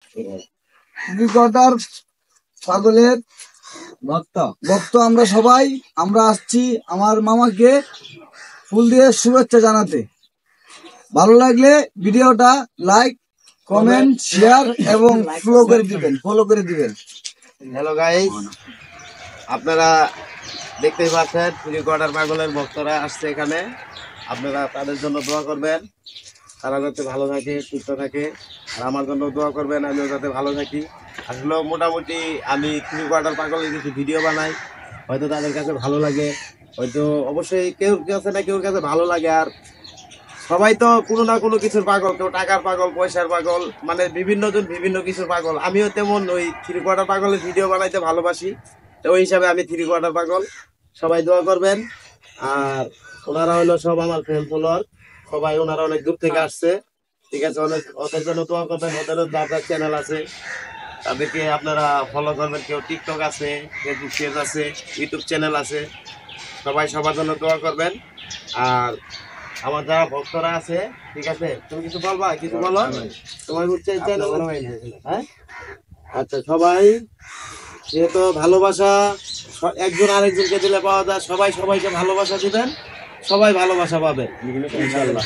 ত্রিকটার পাগলের ভক্ত আমরা সবাই আমরা আসছি আমার মামাকে ফুল দিয়ে শুভেচ্ছা জানাতে। ভালো লাগলে ভিডিওটা লাইক, কমেন্ট, শেয়ার এবং ফলো করে দিবেন। হ্যালো গাইস, আপনারা দেখতেই পাচ্ছেন ত্রিকটার পাগলের ভক্তরা আসছে এখানে। আপনারা তাদের জন্য দোয়া করবেন, তারা যাতে ভালো থাকে, সুস্থ থাকে। আর আমার জন্য দোয়া করবেন, আমিও যাতে ভালো থাকি। আসলে মোটামুটি আমি ত্রিকটার পাগলের কিছু ভিডিও বানাই, হয়তো তাদের কাছে ভালো লাগে, হয়তো অবশ্যই কেউ কাছে না কেউর কাছে ভালো লাগে। আর সবাই তো কোনো না কোনো কিছুর পাগল, কেউ টাকার পাগল, পয়সার পাগল, মানে বিভিন্ন জন বিভিন্ন কিছুর পাগল। আমিও তেমন ওই ত্রিকটার পাগলের ভিডিও বানাইতে ভালোবাসি, তো ওই হিসাবে আমি ত্রিকটার পাগল। সবাই দোয়া করবেন। আর ওনারা হলো সব আমার ফ্রেন্ড ফলোয়ার, সবাই ওনারা অনেক দূর থেকে আসছে, ঠিক আছে। অনেক ওদের জন্য দোয়া করবেন। ওদেরও যার চ্যানেল আছে তাদেরকে আপনারা ফলো করবেন। কেউ টিকটক আছে, ফেসবুক পেজ আছে, ইউটিউব চ্যানেল আছে, সবাই সবার জন্য দোয়া করবেন। আর আমার যারা ভক্তরা আছে, ঠিক আছে, তুমি কিছু বলবা, কিছু বলো তোমার হচ্ছে চ্যানেল। হ্যাঁ, আচ্ছা, সবাই যেহেতু ভালোবাসা একজন আরেকজনকে দিলে পাওয়া যায়, সবাই সবাইকে ভালোবাসা দিবেন, সবাই ভালোবাসা পাবেন ইনশাআল্লাহ।